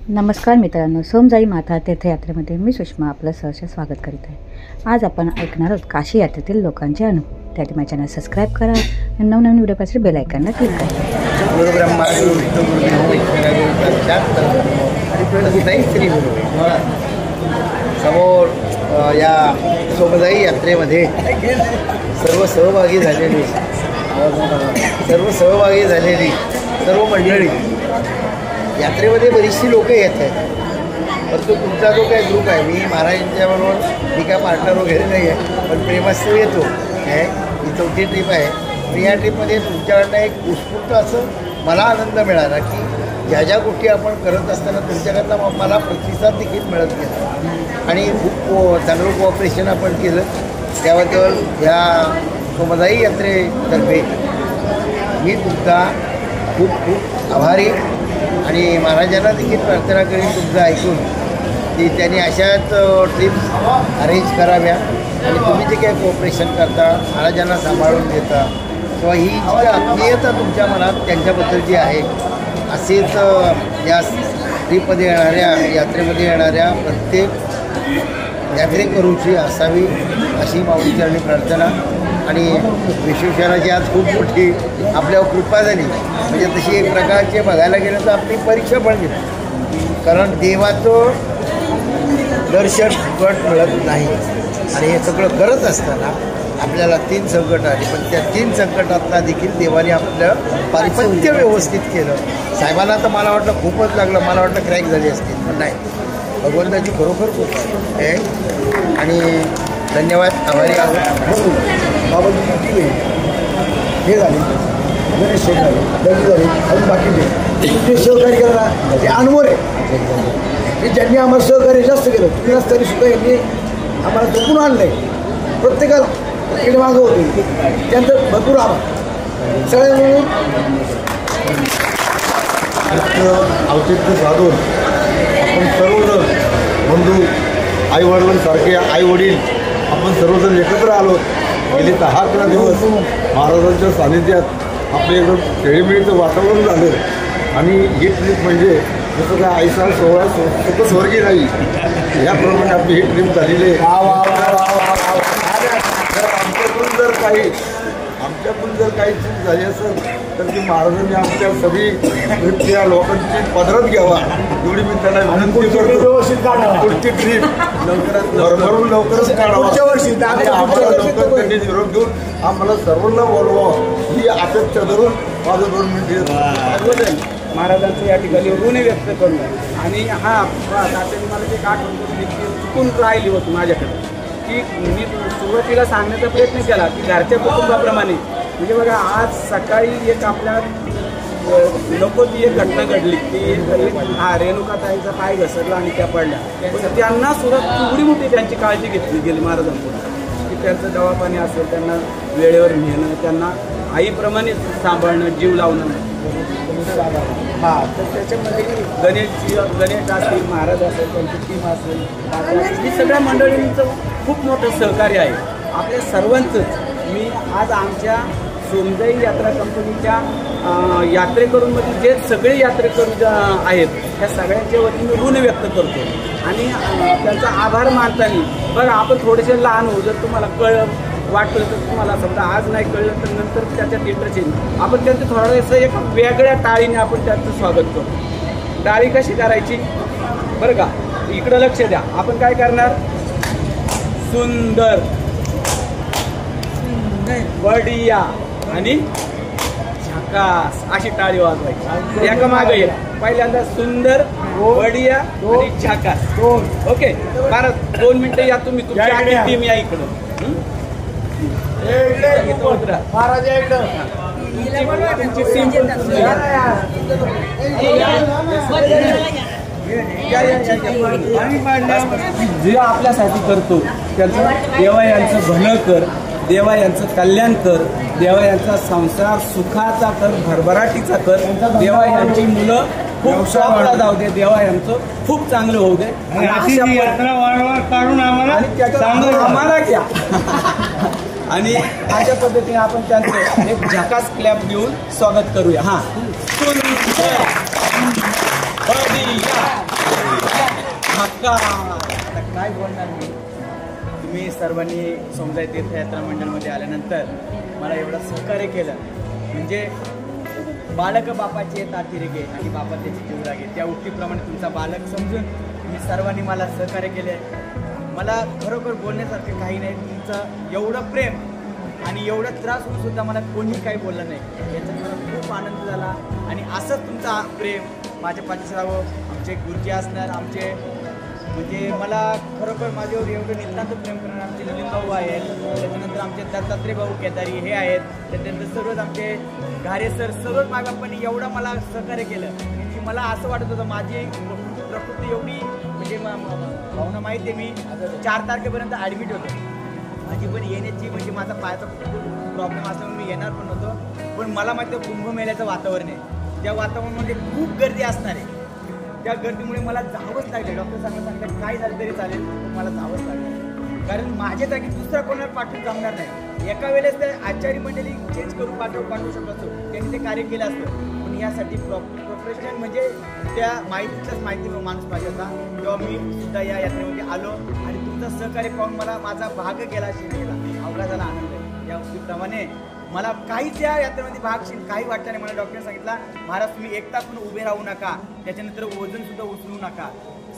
नमस्कार मित्रांनो, सोमजाई माता तीर्थयात्रेमध्ये मी सुषमा आपलं सहर्ष स्वागत करीत आहे। आज आपण ऐकणार आहोत काशी यात्रेतील लोकांचे अनुभव। त्यासाठी माझ्या चॅनल सबस्क्राईब करा आणि नवनवीन व्हिडिओ पाहिजे बेल आयकॉनला क्लिक करा। गुरु ब्रह्मा गुरु विष्णू गुरु देव समोर या सोमजाई यात्रेमध्ये सर्व सहभागी झालेली सर्व मंडळी यात्रेमध्ये बरीचशी लोक येत आहेत। परंतु तुमचा जो काही ग्रुप आहे, मी महाराजांच्याबरोबर मी काय पार्टनर वगैरे नाही आहे, पण प्रेमास्त्र येतो आहे। ही चौथी ट्रीप आहे आणि या ट्रीपमध्ये तुमच्याकडनं एक उत्स्फूर्त असं मला आनंद मिळाला की ज्या ज्या गोष्टी आपण करत असताना तुमच्याकडनं मला प्रतिसाद देखील मिळत गेला आणि खूप चांगलं कोऑपरेशन आपण केलं। त्याबद्दल ह्या सोमजाई यात्रेतर्फे मी तुमचा खूप खूप आभारी आणि महाराजांना देखील प्रार्थना करीन तुमचं ऐकून की त्यांनी अशाच ट्रिप्स अरेंज कराव्या आणि तुम्ही जे काही कोऑपरेशन करता, महाराजांना सांभाळून घेता किंवा ही जी आत्मीयता तुमच्या मनात त्यांच्याबद्दलची आहे, असेच या ट्रीपमध्ये येणाऱ्या यात्रेमध्ये येणाऱ्या प्रत्येक यात्रेकरूची असावी अशी माऊलीचरणी प्रार्थना। आणि विश्वेश्वराची आज खूप मोठी आपल्यावर कृपा झाली, म्हणजे तशी एक प्रकारचे बघायला गेलं तर आपली परीक्षा पण घेतली, कारण देवाचं दर्शन फुकट मिळत नाही। आणि हे सगळं करत असताना आपल्याला 3 संकट आली, पण त्या 3 संकटातला देखील देवाने आपलं पारिपत्य व्यवस्थित केलं। साहेबांना तर मला वाटलं खूपच लागलं, मला वाटलं क्रॅक झाली असतील, पण नाही, भगवंताची खरोखर खूप आहे आणि धन्यवाद, आभारी आहोत। बाबाजी हे झाले, गणेश शेठ झाले, दर्जी झाले, अजून बाकीचे जे सहकार्य केलं ना ते अनमोल आहे की ज्यांनी आम्हाला सहकार्य जास्त केलं, तुम्ही तरी सुद्धा यांनी आम्हाला जपून आणलं आहे। प्रत्येकाला इकडे मागं होते त्यांचं भरपूर आभार सगळ्या मिळून औचित्य साधून आपण सर्वजण बंधू आईवडिलांसारखे आईवडील आपण सर्वजण एकत्र आलो। गेले 10-11 दिवस महाराजांच्या सानिध्यात आपले एकदम खेळीमेळीचं वातावरण झालं आणि ही ट्रीप म्हणजे जसं काय आईसा सोहळा सुख स्वर्गी नाही याप्रमाणे आपली ही ट्रीप झालेली आहे। आमच्याकडून जर काही चूक झाली असेल तर ती महाराजांनी आमच्या सगळी ट्रीपच्या लोकांची पदरात घ्यावा एवढी मी त्यांना विनंती करतो। पुढची ट्रीप लवकरच काढावा, आम्हाला लवकर त्यांनी निरोप घेऊन आम्हाला सर्वांना बोलवावं ही अपेक्षा धरून माझं 2 मिनिटे महाराजांचं या ठिकाणी ऋण व्यक्त करणं। आणि हा तात्याने मला ते आठवण चुकून राहिली होती माझ्याकडे की मी सुरुवातीला सांगण्याचा प्रयत्न केला की घरच्या कुटुंबाप्रमाणे, म्हणजे बघा आज सकाळी एक आपल्या नको ती एक घटना घडली की रेणुकाताईचा पाय घसरला आणि त्या पडल्या, पण त्यांना सुद्धा एवढी मोठी त्यांची काळजी घेतली गेली महाराजांकडून की त्यांचं दवापाणी असेल, त्यांना वेळेवर नेणं, त्यांना आईप्रमाणे सांभाळणं, जीव लावणं। हां, तर त्याच्यामध्ये गणेश असतील, महाराज असेल, त्यांची टीम असेल, ही सगळ्या मंडळींचं खूप मोठं सहकार्य आहे आपल्या सर्वांचंच। मी आज आमच्या सोमजाई यात्रा कंपनीच्या यात्रेकरूंमध्ये जे सगळे यात्रेकरू आहेत त्या सगळ्यांच्या वतीने ऋण व्यक्त करतो आणि त्यांचा आभार मानताना बघा आपण थोडेसे लहान होऊ, जर तुम्हाला वाटलं तर तुम्हाला समजा आज नाही कळलं तर नंतर त्याच्यात इंटरेस्ट येईल, आपण त्यांचं थोडंसं एक वेगळ्या टाळीने आपण त्यांचं स्वागत करतो। टाळी कशी करायची बरं का, इकडं लक्ष द्या, आपण काय करणार, सुंदर बढिया आणि झकास अशी टाळी वाजवायची एका मागे एक। पहिल्यांदा सुंदर, बढिया आणि झकास। ओके, परत 2 मिनिटं या तुम्ही, तुमची टीम या इकडं। महाराज जे आपल्यासाठी करतो त्याचं देवा यांचं भलं कर, देवा यांचं कल्याण कर, देवा यांचा संसार सुखाचा कर, भरभराटीचा कर, देवा यांची मुलं खूप शॉपला जाऊ दे, देवा यांचं खूप चांगलं होऊ दे आणि यात्रा वारंवार काढून आम्हाला घ्या आणि अशा पद्धतीने आपण त्यांचं एक झकास क्लॅप देऊन स्वागत करूया। हां, आता काय बोलणार मी. तुम्ही सर्वांनी समजाय तीर्थयात्रा मंडळमध्ये आल्यानंतर मला एवढं सहकार्य केलं. म्हणजे बालक बापाचे ताती गे आणि बापा त्याची जीव लागे, त्या उक्तीप्रमाणे तुमचा बालक समजून तुम्ही सर्वांनी मला सहकार्य केले. मला खरोखर बोलण्यासारखं काही नाही. तुमचं एवढं प्रेम आणि एवढा त्रास होऊन सुद्धा मला कोणी काही बोललं नाही, याचा मला खूप आनंद झाला. आणि असंच तुमचा प्रेम माझ्या पाठीशी राहावं. आमचे गुरुजी असणार, आमचे म्हणजे मला खरोखर माझ्यावर एवढं नितांत प्रेम करणार आमचे नलिन भाऊ आहेत, त्याच्यानंतर आमचे दत्तात्रय भाऊ केदारी हे आहेत, त्याच्यानंतर सर्वच आमचे घारे सर, सर्वच मायबापांनी एवढं मला सहकार्य केलं की मला असं वाटत होतं माझी प्रकृती एवढी म्हणजे भावना माहिती आहे. मी 4 तारखेपर्यंत ॲडमिट होतो. माझी पण येण्याची म्हणजे माझा पायाचा खूप प्रॉब्लेम असल्यामुळे मी येणार पण नव्हतो. पण मला माहिती आहे कुंभमेळ्याचं वातावरण आहे, त्या वातावरणामध्ये खूप गर्दी असणार आहे. त्या गर्दीमुळे मला जावंच लागले. डॉक्टर सांगितलं काय झालं तरी चालेल, पण मला जावंच लागलं. कारण माझ्या जागी दुसऱ्या कोणाला पाठवून जमणार नाही. एका वेळेस ते आचार्य मंडळी चेंज करून पाठवू शकत असतो, त्यांनी ते कार्य केलं असतं. पण यासाठी प्रोफेशनल म्हणजे त्या माहितीचाच माहिती माणूस पाहिजे होता. तेव्हा मी सुद्धा या यात्रेमध्ये आलो आणि तुमचं सहकार्य पाहून मला माझा भाग गेला, शिकला, अवघा झाला आनंद आहे. या उक्तीप्रमाणे मला काहीच या यात्रेमध्ये भाग काही वाटलं नाही. मला डॉक्टरने सांगितलं महाराज तुम्ही 1 तास पण उभे राहू नका, त्याच्यानंतर वजन सुद्धा उचलू नका,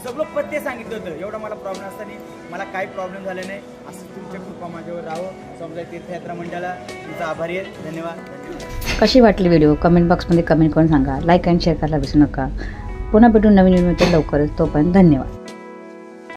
सगळं पथ्य सांगितलं होतं. एवढा मला प्रॉब्लेम असताना मला काही प्रॉब्लेम झाले नाही. असं तुमच्या कृपा माझ्यावर राहावं. समजा तीर्थयात्रा मंडळाला तुमचा आभारी आहे. धन्यवाद. कशी वाटली व्हिडिओ कमेंट बॉक्समध्ये कमेंट करून सांगा. लाईक आणि शेअर करायला विसरू नका. पुन्हा भेटून नवीन व्हिडिओ लवकरच. तोपर्यंत धन्यवाद.